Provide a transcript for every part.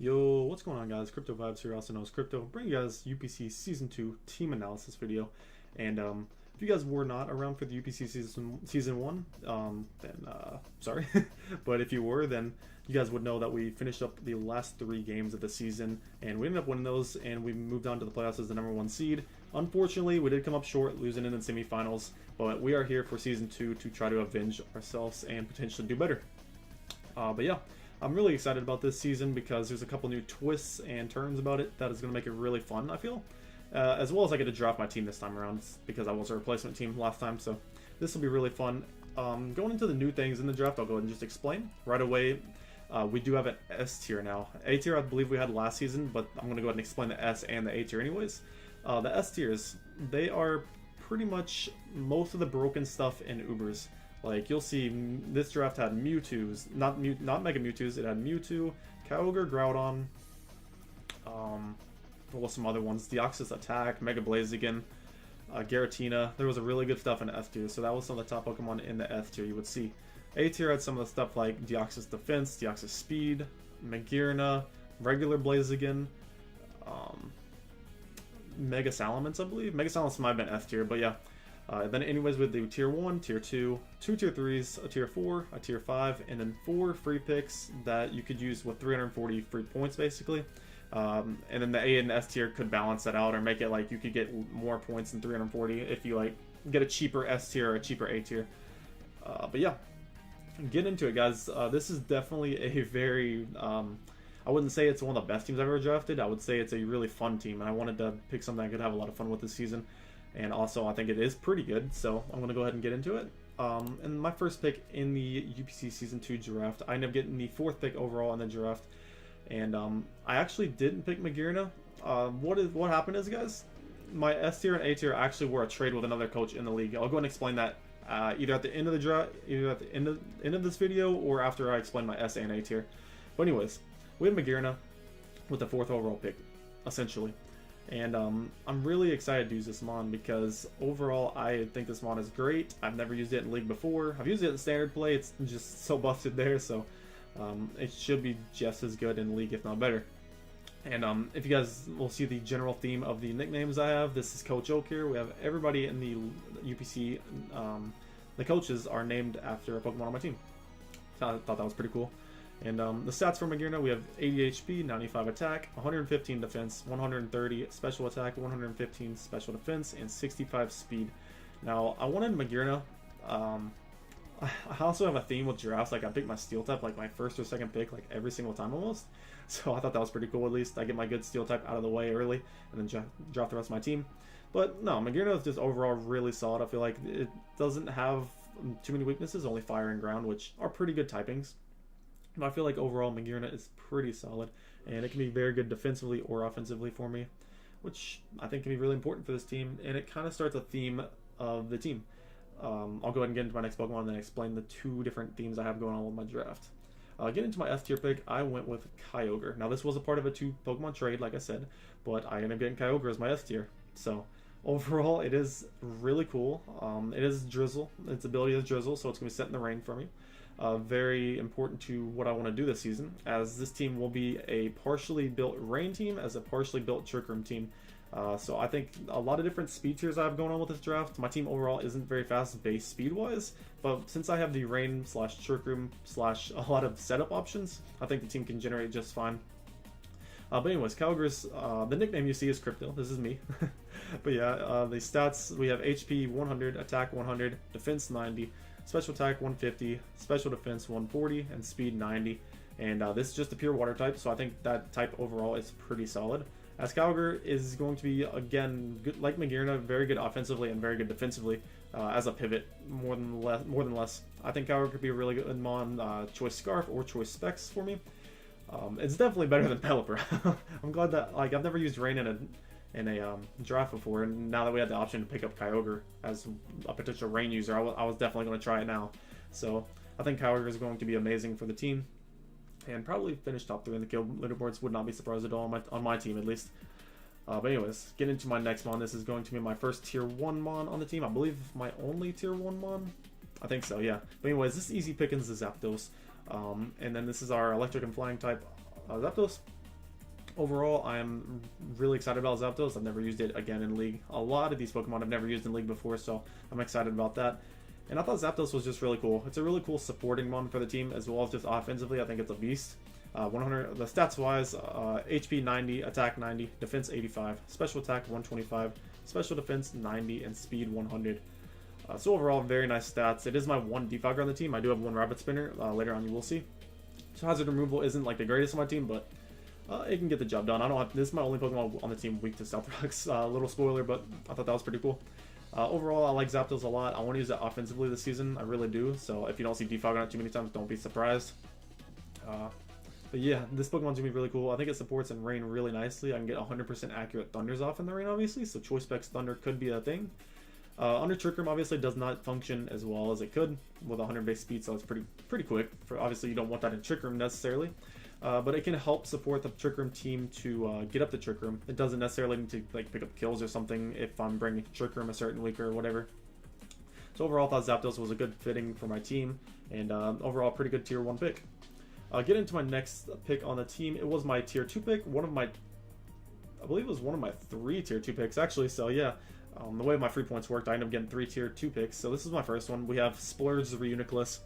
Yo, what's going on, guys? Crypto Vibes here, also known as Crypto. Bring you guys UPC Season 2 team analysis video. And if you guys were not around for the UPC Season 1, then sorry. But if you were, then you guys would know that we finished up the last 3 games of the season, and we ended up winning those, and we moved on to the playoffs as the #1 seed. Unfortunately, we did come up short, losing in the semifinals, but we are here for Season 2 to try to avenge ourselves and potentially do better. But yeah. I'm really excited about this season because there's a couple new twists and turns about it that is going to make it really fun, I feel. As well as I get to draft my team this time around because I was a replacement team last time, so this will be really fun. Going into the new things in the draft, I'll go ahead and just explain. Right away, we do have an S tier now. A tier I believe we had last season, but I'm going to go ahead and explain the S and the A tier anyways. The S tiers, they are pretty much most of the broken stuff in Ubers. Like, you'll see this draft had Mewtwo's, not Mega Mewtwo's, it had Mewtwo, Kyogre, Groudon, what was some other ones, Deoxys Attack, Mega Blaziken, Giratina. There was a really good stuff in F tier, so that was some of the top Pokemon in the F tier you would see. A tier had some of the stuff like Deoxys Defense, Deoxys Speed, Magearna, regular Blaziken, Mega Salamence, I believe. Mega Salamence might have been F tier, but yeah. Then anyways, with the tier 1, tier 2, 2 tier 3s, a tier 4, a tier 5, and then 4 free picks that you could use with 340 free points basically. And then the A and S tier could balance that out or make it like you could get more points than 340 if you like get a cheaper S tier or a cheaper A tier. But yeah, get into it, guys. This is definitely a very I wouldn't say it's one of the best teams I've ever drafted. I would say it's a really fun team, and I wanted to pick something I could have a lot of fun with this season. And also, I think it is pretty good, so I'm going to go ahead and get into it. And my first pick in the UPC Season 2 draft, I ended up getting the 4th pick overall in the draft. And I actually didn't pick Magearna. What happened is, guys, my S tier and A tier actually were a trade with another coach in the league. I'll go ahead and explain that either at the end of the draft, either at the end of this video, or after I explain my S and A tier. But anyways, we had Magearna with the 4th overall pick, essentially. And I'm really excited to use this mon because overall I think this mon is great. I've never used it in League before. I've used it in Standard play. It's just so busted there, so it should be just as good in League, if not better. And if you guys will see the general theme of the nicknames I have, this is Coach Oak here. We have everybody in the UPC. The coaches are named after a Pokemon on my team. So I thought that was pretty cool. And the stats for Magearna, we have 80 HP, 95 attack, 115 defense, 130 special attack, 115 special defense, and 65 speed. Now, I wanted Magearna. I also have a theme with drafts. Like, I pick my steel type like my first or second pick like every single time almost. So I thought that was pretty cool. At least I get my good steel type out of the way early and then draft the rest of my team. But no, Magearna is just overall really solid. I feel like it doesn't have too many weaknesses, only fire and ground, which are pretty good typings. But I feel like overall Magearna is pretty solid, and it can be very good defensively or offensively for me, which I think can be really important for this team, and it kind of starts a theme of the team. I'll go ahead and get into my next Pokemon and then explain the 2 different themes I have going on with my draft. Getting into my S tier pick, I went with Kyogre. Now this was a part of a 2 Pokemon trade, like I said, but I ended up getting Kyogre as my S tier. So overall, it is really cool. It is Drizzle. Its ability is Drizzle, so it's going to be set in the rain for me. Very important to what I want to do this season, as this team will be a partially built rain team as a partially built trick room team. So I think a lot of different speed tiers I have going on with this draft. My team overall isn't very fast base speed wise, but since I have the rain / trick room / a lot of setup options, I think the team can generate just fine. But anyways, Kyogre's, the nickname you see is Crypto. This is me. But yeah, the stats, we have HP 100, attack 100, defense 90, special attack 150, special defense 140, and speed 90. And this is just a pure water type, so I think that type overall is pretty solid. As Kyogre is going to be, again, good, like Magearna, very good offensively and very good defensively as a pivot, more than less. I think Kyogre could be a really good mon, Choice Scarf or Choice Specs for me. It's definitely better than Pelipper. I'm glad that, like, I've never used Rain in a draft before, and now that we had the option to pick up Kyogre as a potential Rain user, I was definitely going to try it now. So I think Kyogre is going to be amazing for the team, and probably finish top 3 in the kill leaderboards. Would not be surprised at all on my team, at least. But anyways, get into my next mon. This is going to be my first tier 1 mon on the team. I believe my only tier 1 mon. I think so, yeah. But anyways, this is easy pickings is Zapdos. And then this is our electric and flying type Zapdos. Overall, I am really excited about Zapdos. I've never used it again in League. A lot of these Pokemon I've never used in League before, so I'm excited about that. And I thought Zapdos was just really cool. It's a really cool supporting one for the team, as well as just offensively. I think it's a beast. 100, the stats wise, HP 90, attack 90, defense 85, special attack 125, special defense 90, and speed 100. So overall, very nice stats. It is my one defogger on the team. I do have one rabbit spinner. Later on, you will see. So hazard removal isn't like the greatest on my team, but it can get the job done. I don't have, this is my only Pokemon on the team weak to Stealth Rocks. Little spoiler, but I thought that was pretty cool. Overall, I like Zapdos a lot. I want to use it offensively this season. I really do. So if you don't see defog on it too many times, don't be surprised. But yeah, this Pokemon's going to be really cool. I think it supports in rain really nicely. I can get 100% accurate Thunders off in the rain, obviously. So Choice Specs Thunder could be a thing. Under Trick Room, obviously, does not function as well as it could with 100 base speed. So it's pretty quick. Obviously, you don't want that in Trick Room necessarily. But it can help support the Trick Room team to get up the Trick Room. It doesn't necessarily need to like pick up kills or something if I'm bringing Trick Room a certain week or whatever. So overall, I thought Zapdos was a good fitting for my team, and overall, pretty good tier 1 pick. Get into my next pick on the team. It was my tier 2 pick. I believe it was one of my 3 tier 2 picks actually. So yeah, the way my free points worked, I ended up getting 3 tier 2 picks. So this is my first one. We have Splurge the Reuniclus.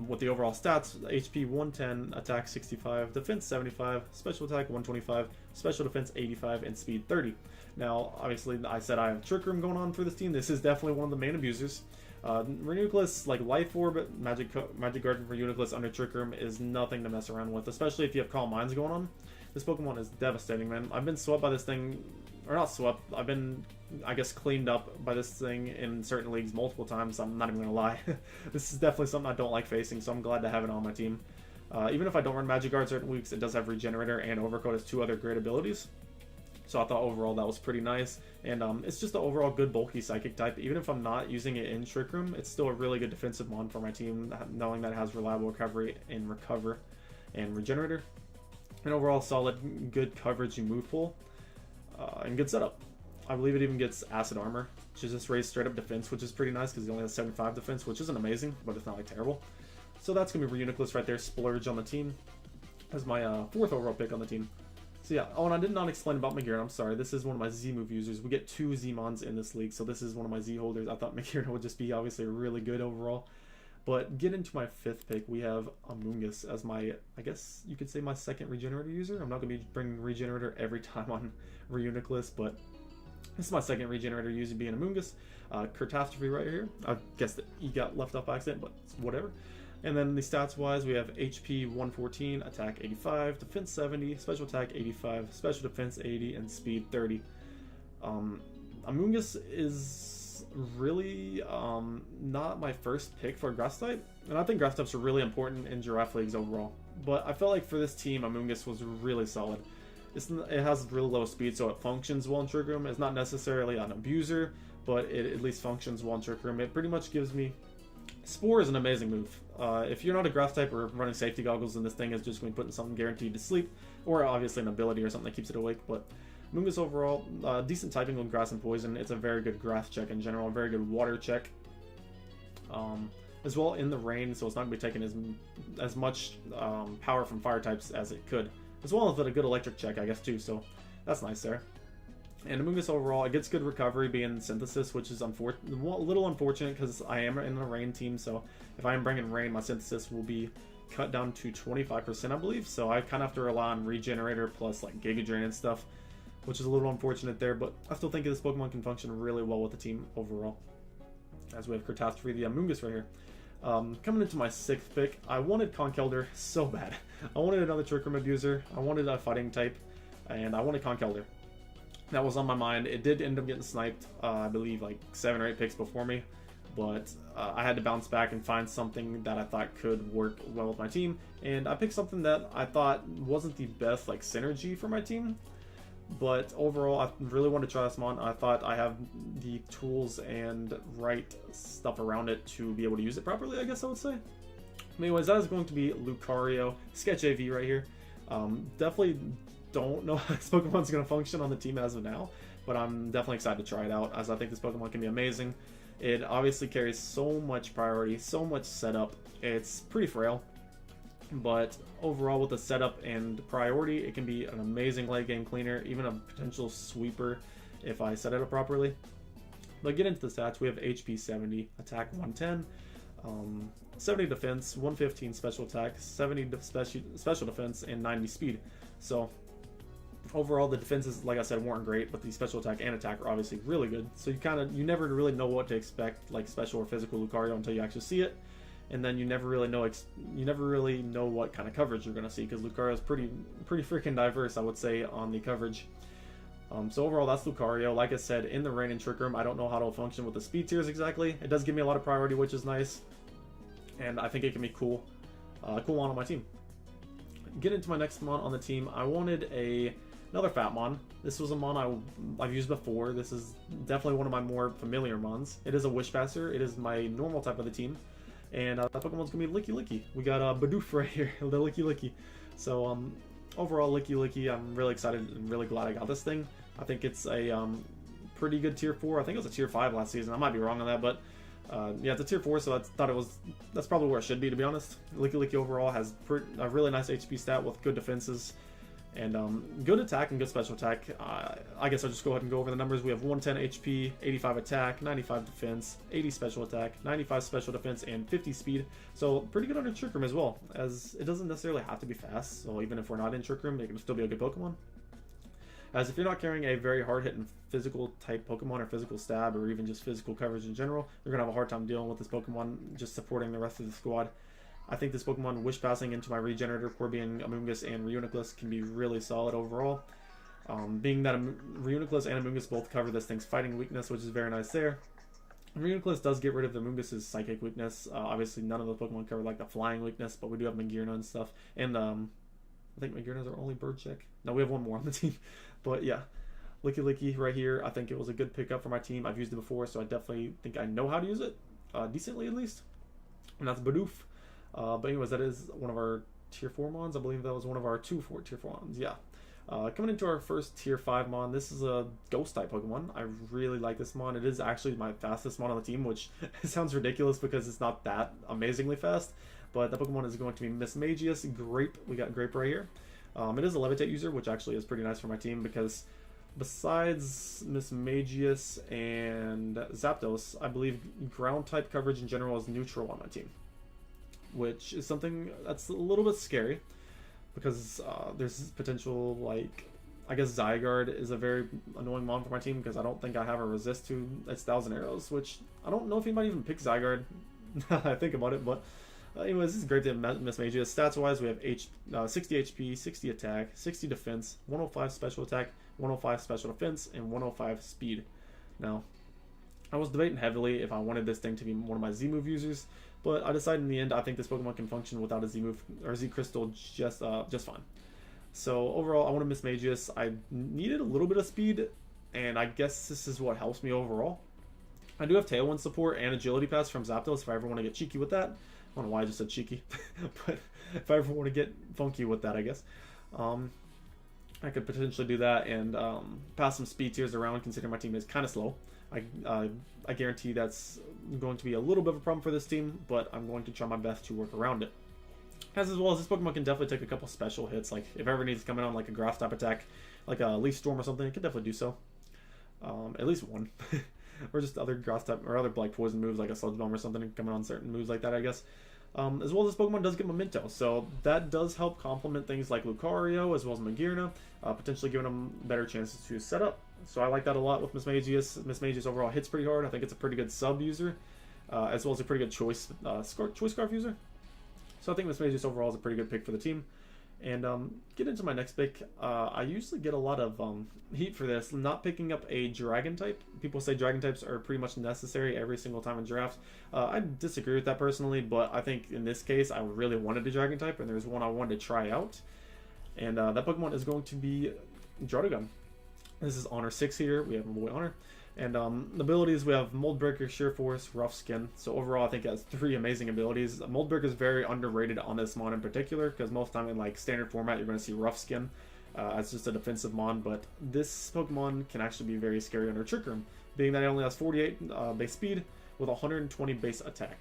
With the overall stats, HP 110, attack 65, defense 75, special attack 125, special defense 85, and speed 30. Now, obviously, I said I have Trick Room going on for this team. This is definitely one of the main abusers. Reuniclus, like Life Orb, Magic Garden for Reuniclus under Trick Room is nothing to mess around with, especially if you have Calm Minds going on. This Pokemon is devastating, man. I've been swept by this thing, or not swept, I've been, I guess, cleaned up by this thing in certain leagues multiple times. I'm not even gonna lie. This is definitely something I don't like facing, so I'm glad to have it on my team. Even if I don't run Magic Guard certain weeks, it does have Regenerator and Overcoat as 2 other great abilities. So I thought overall that was pretty nice. And it's just an overall good bulky Psychic type. Even if I'm not using it in Trick Room, it's still a really good defensive mon for my team, knowing that it has reliable recovery and recover and Regenerator. And overall solid, good coverage and move pool. And good setup. I believe it even gets Acid Armor, which is just raised straight up defense, which is pretty nice because it only has 75 defense, which isn't amazing, but it's not like terrible. So that's going to be Reuniclus right there, Splurge on the team. As my 4th overall pick on the team. So yeah, oh, and I did not explain about Meowstic. I'm sorry, this is one of my Z move users. We get 2 ZMons in this league, so this is one of my Z holders. I thought Meowstic would just be obviously really good overall. But get into my 5th pick, we have Amoonguss as my, I guess you could say my 2nd Regenerator user. I'm not going to be bringing Regenerator every time on Reuniclus, but this is my 2nd Regenerator user being Amoonguss. Catastrophe right here. I guess that he got left off by accident, but whatever. And then the stats wise, we have HP 114, attack 85, defense 70, special attack 85, special defense 80, and speed 30. Amoonguss is really not my first pick for grass type, and I think grass types are really important in giraffe leagues overall. But I felt like for this team, Amoonguss was really solid. It has really low speed, so it functions well in Trick Room. It's not necessarily an abuser, but it at least functions well in Trick Room. It pretty much gives me... Spore is an amazing move. If you're not a grass type or running safety goggles, then this thing is just going to put in something guaranteed to sleep, or obviously an ability or something that keeps it awake. But Amoonguss overall, decent typing with grass and poison. It's a very good grass check in general, a very good water check. As well in the rain, so it's not going to be taking as much power from fire types as it could. As well as a good electric check, I guess, too, so that's nice there. And Amoonguss overall, it gets good recovery being Synthesis, which is a little unfortunate because I am in a rain team, so if I am bringing rain, my Synthesis will be cut down to 25%, I believe, so I kind of have to rely on Regenerator plus like Giga Drain and stuff, which is a little unfortunate there, but I still think this Pokemon can function really well with the team overall. As we have Catastrophe, the Amoonguss right here. Coming into my 6th pick, I wanted Conkeldurr so bad. I wanted another Trick Room abuser, I wanted a fighting type, and I wanted Conkeldurr. That was on my mind. It did end up getting sniped, I believe, like 7 or 8 picks before me, but I had to bounce back and find something that I thought could work well with my team, and I picked something that I thought wasn't the best like synergy for my team, but overall I really wanted to try this mon. I thought I have the tools and right stuff around it to be able to use it properly, I guess I would say. Anyways, that is going to be Lucario, Sketch AV right here. Definitely don't know how this Pokemon's going to function on the team as of now, but I'm definitely excited to try it out, as I think this Pokemon can be amazing. It obviously carries so much priority, so much setup. It's pretty frail. But overall, with the setup and priority, it can be an amazing late game cleaner, even a potential sweeper if I set it up properly. But get into the stats. We have HP 70, attack 110, 70 defense, 115 special attack, 70 special defense, and 90 speed. So overall, the defenses, like I said, weren't great, but the special attack and attack are obviously really good. So you never really know what to expect, like special or physical Lucario, until you actually see it. And then you never really know what kind of coverage you're going to see, because Lucario is pretty freaking diverse, I would say, on the coverage. So overall, that's Lucario. Like I said, in the Rain and Trick Room, I don't know how it'll function with the speed tiers exactly. It does give me a lot of priority, which is nice, and I think it can be cool on my team. Get into my next mon on the team. I wanted another fat mon. This was a mon I've used before. This is definitely one of my more familiar mons. It is a Wish Passer. It is my normal type of the team. And that Pokemon's gonna be Licky Licky. We got Bidoof right here, the Licky Licky. So overall, Licky Licky, I'm really excited and really glad I got this thing. I think it's a pretty good tier 4. I think it was a tier 5 last season. I might be wrong on that, but yeah, it's a tier 4, so that's probably where it should be, to be honest. Licky Licky overall has a really nice HP stat with good defenses. And good attack and good special attack. I guess I'll just go ahead and go over the numbers. We have 110 HP, 85 attack, 95 defense, 80 special attack, 95 special defense, and 50 speed. So pretty good under Trick Room as well, as it doesn't necessarily have to be fast. So even if we're not in Trick Room, it can still be a good Pokemon. As if you're not carrying a very hard-hitting physical type Pokemon, or physical stab, or even just physical coverage in general, you're going to have a hard time dealing with this Pokemon just supporting the rest of the squad. I think this Pokemon Wish Passing into my Regenerator, Corbeing, Amoonguss, and Reuniclus can be really solid overall. Being that Reuniclus and Amoonguss both cover this thing's fighting weakness, which is very nice there. Reuniclus does get rid of the Amoonguss's psychic weakness. Obviously, none of the Pokemon cover like the flying weakness, but we do have Magearna and stuff. And I think Magearna's our only bird check. No, we have one more on the team. But yeah, Licky Licky right here. I think it was a good pickup for my team. I've used it before, so I definitely think I know how to use it, decently at least. And that's Bidoof. But anyways, that is one of our tier 4 mons. I believe that was one of our tier 4 mons. Yeah. Coming into our first tier 5 mon, this is a ghost type Pokemon. I really like this mon. It is actually my fastest mon on the team, which sounds ridiculous because it's not that amazingly fast. But the Pokemon is going to be Mismagius Grape. We got Grape right here. It is a Levitate user, which actually is pretty nice for my team because besides Mismagius and Zapdos, I believe ground type coverage in general is neutral on my team, which is something that's a little bit scary because there's potential, like, I guess Zygarde is a very annoying mon for my team because I don't think I have a resist to its 1,000 arrows, which I don't know if he might even pick Zygarde now that I think about it, but anyways, this is great to Mismagius. Stats wise, we have 60 HP, 60 attack, 60 defense, 105 special attack, 105 special defense, and 105 speed. Now, I was debating heavily if I wanted this thing to be one of my Z-move users, but I decided in the end I think this Pokemon can function without a Z-move or Z-Crystal just fine. So overall, I want to Mismagius. I needed a little bit of speed, and I guess this is what helps me overall. I do have Tailwind support and Agility Pass from Zapdos if I ever want to get cheeky with that. I don't know why I just said cheeky, but if I ever want to get funky with that, I guess. I could potentially do that and pass some speed tiers around, considering my team is kind of slow. I guarantee that's going to be a little bit of a problem for this team, but I'm going to try my best to work around it. As well as this Pokemon can definitely take a couple special hits, like if ever needs to come in on like a grass type attack, like a Leaf Storm or something, it can definitely do so. At least one. Or just other grass type or other like poison moves like a Sludge Bomb or something coming on certain moves like that, I guess. As well as this Pokemon does get Memento, so that does help complement things like Lucario as well as Magearna, potentially giving them better chances to set up. So I like that a lot with Mismagius. Mismagius overall hits pretty hard. I think it's a pretty good sub user, as well as a pretty good choice Scarf user. So I think Mismagius overall is a pretty good pick for the team. And get into my next pick. I usually get a lot of heat for this, not picking up a Dragon type. People say Dragon types are pretty much necessary every single time in drafts. I disagree with that personally, but I think in this case I really wanted a Dragon type, and there's one I wanted to try out. And that Pokemon is going to be Draudigon. This is Honor 6 here. We have my boy Honor. And the abilities, we have Mold Breaker, Sheer Force, Rough Skin. So overall, I think it has 3 amazing abilities. Mold Breaker is very underrated on this mon in particular, because most of the time in like standard format, you're going to see Rough Skin as just a defensive mon. But this Pokemon can actually be very scary under Trick Room, being that it only has 48 base speed with 120 base attack.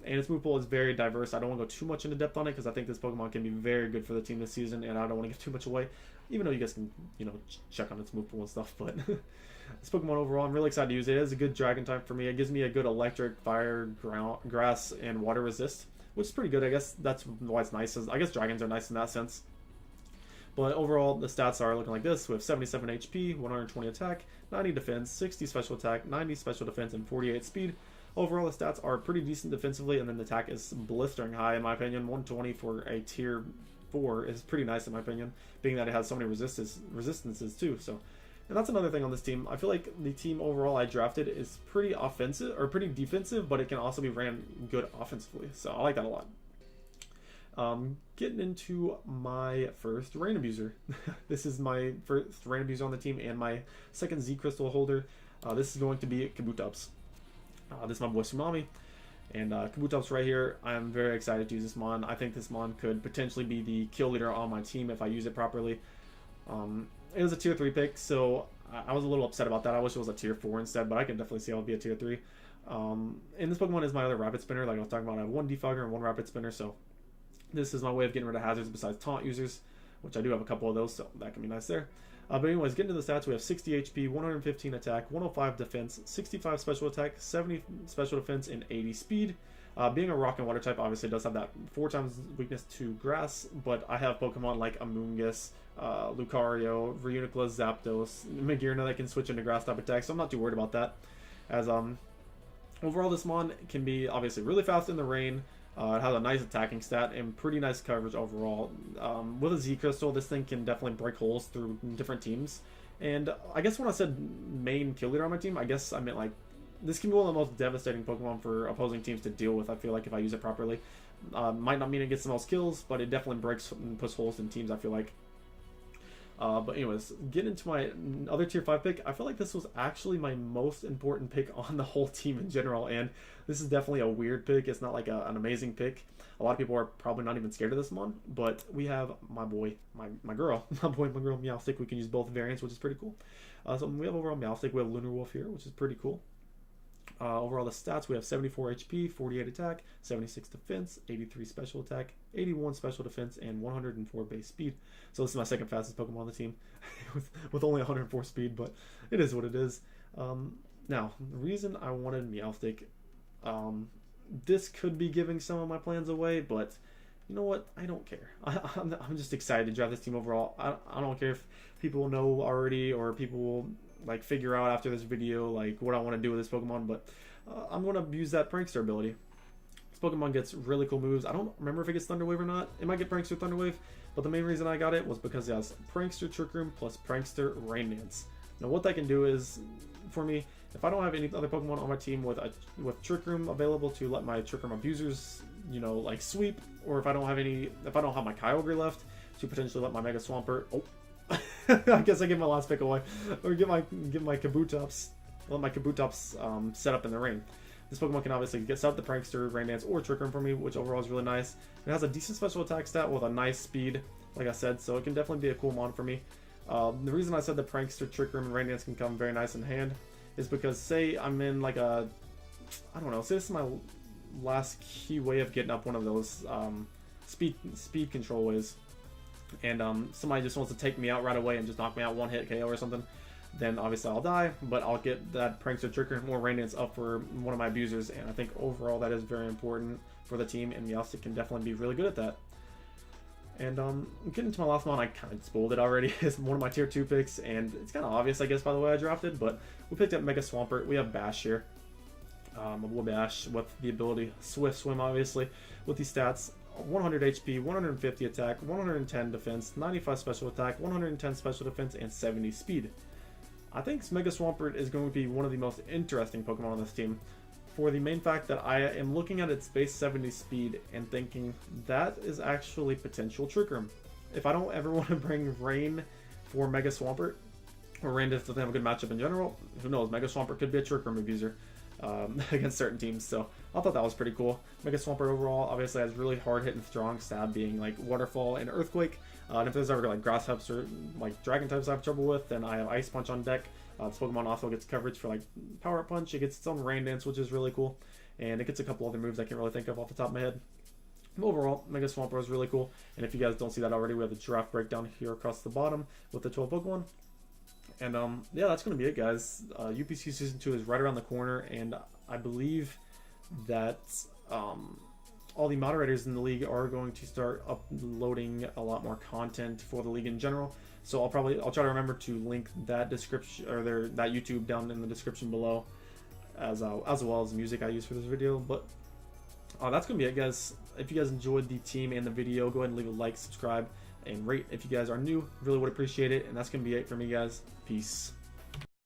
and its move pool is very diverse. I don't want to go too much into depth on it because I think this Pokemon can be very good for the team this season, and I don't want to give too much away, even though you guys can, you know, check on its move pool and stuff. But this Pokemon overall, I'm really excited to use it. It is a good Dragon type for me. It gives me a good electric, fire, grass, and water resist, which is pretty good. I guess that's why it's nice. I guess Dragons are nice in that sense. But overall, the stats are looking like this. We have 77 HP, 120 attack, 90 defense, 60 special attack, 90 special defense, and 48 speed. Overall, the stats are pretty decent defensively, and then the attack is blistering high, in my opinion. 120 for a tier 4 is pretty nice, in my opinion, being that it has so many resistances too. So, and that's another thing on this team. I feel like the team overall I drafted is pretty offensive, or pretty defensive, but it can also be ran good offensively. So I like that a lot. Getting into my first Rain Abuser. This is my first Rain Abuser on the team and my second Z Crystal holder. This is going to be Kabutops. This is my boy Tsumami. And Kabutops right here, I'm very excited to use this mon. I think this mon could potentially be the kill leader on my team if I use it properly. It was a tier 3 pick, so I was a little upset about that. I wish it was a tier 4 instead, but I can definitely see how it would be a tier 3. And this Pokemon is my other Rapid Spinner. Like I was talking about, I have 1 Defogger and 1 Rapid Spinner, so this is my way of getting rid of hazards besides taunt users, which I do have a couple of those, so that can be nice there. But anyways, getting to the stats, we have 60 HP, 115 attack, 105 defense, 65 special attack, 70 special defense, and 80 speed. Being a rock and water type, obviously does have that 4 times weakness to grass, but I have Pokemon like Amoonguss, Lucario, Reuniclus, Zapdos, Giratina that can switch into grass type attacks, so I'm not too worried about that. As overall, this mon can be obviously really fast in the rain. It has a nice attacking stat and pretty nice coverage overall. With a Z Crystal, this thing can definitely break holes through different teams. And I guess when I said main kill leader on my team, I guess I meant like this can be one of the most devastating Pokemon for opposing teams to deal with. I feel like if I use it properly, might not mean it gets the most kills, but it definitely breaks and puts holes in teams, I feel like. But anyways, getting into my other tier 5 pick, I feel like this was actually my most important pick on the whole team in general, and this is definitely a weird pick. It's not like an amazing pick. A lot of people are probably not even scared of this one, but we have my boy, my girl Meowstic. We can use both variants, which is pretty cool. So we have overall Meowstic. We have Lunar Wolf here, which is pretty cool. Overall, the stats, we have 74 HP, 48 attack, 76 defense, 83 special attack, 81 special defense, and 104 base speed. So this is my second fastest Pokemon on the team with only 104 speed, but it is what it is. Now, the reason I wanted Meowstic, this could be giving some of my plans away, but you know what? I don't care. I'm just excited to draft this team overall. I don't care if people know already or people will like figure out after this video like what I want to do with this Pokemon, but I'm going to use that Prankster ability. This Pokemon gets really cool moves. I don't remember if it gets Thunder Wave or not. It might get Prankster Thunder Wave, but the main reason I got it was because it has Prankster Trick Room plus Prankster Rain Dance. Now what that can do is, for me, if I don't have any other Pokemon on my team with Trick Room available to let my Trick Room abusers, you know, like sweep, or if I don't have my Kyogre left to potentially let my Mega Swampert, I guess I give my last pick away, or give my Kabutops, let my Kabutops set up in the rain. This Pokemon can obviously get set up the Prankster, Rain Dance, or Trick Room for me, which overall is really nice. It has a decent special attack stat with a nice speed, like I said, so it can definitely be a cool mon for me. The reason I said the Prankster, Trick Room, and Rain Dance can come very nice in hand is because, say I'm in like a, I don't know, say this is my last key way of getting up one of those speed control ways, and somebody just wants to take me out right away and just knock me out one hit KO or something, then obviously I'll die, but I'll get that Prankster, Trick Room, or Rain Dance up for one of my abusers, and I think overall that is very important for the team, and Meowstic can definitely be really good at that. And getting to my last mon, I kind of spoiled it already. It's one of my tier 2 picks, and it's kind of obvious, I guess, by the way I drafted, but we picked up Mega Swampert. We have Bash here. A little Bash with the ability Swift Swim, obviously, with these stats. 100 HP, 150 attack, 110 defense, 95 special attack, 110 special defense, and 70 speed. I think Mega Swampert is going to be one of the most interesting Pokemon on this team, for the main fact that I am looking at its base 70 speed and thinking that is actually potential Trick Room. If I don't ever want to bring Rain for Mega Swampert, or Rain doesn't have a good matchup in general, who knows, Mega Swampert could be a Trick Room abuser against certain teams, so I thought that was pretty cool. Mega Swampert overall obviously has really hard hitting strong stab, being like Waterfall and Earthquake, and if there's ever like grass types or like dragon types I have trouble with, then I have Ice Punch on deck. This Pokemon also gets coverage for like Power Punch. It gets its own Rain Dance, which is really cool. and it gets a couple other moves I can't really think of off the top of my head. But overall, Mega Swampert is really cool, and if you guys don't see that already, we have the draft breakdown here across the bottom with the 12 Pokemon. And yeah, that's going to be it, guys. UPC Season 2 is right around the corner, and I believe that all the moderators in the league are going to start uploading a lot more content for the league in general. So I'll try to remember to link that description or that YouTube down in the description below, as well as the music I use for this video. But that's gonna be it, guys. If you guys enjoyed the team and the video, go ahead and leave a like, subscribe, and rate if you guys are new. Really would appreciate it. And that's gonna be it for me, guys. Peace.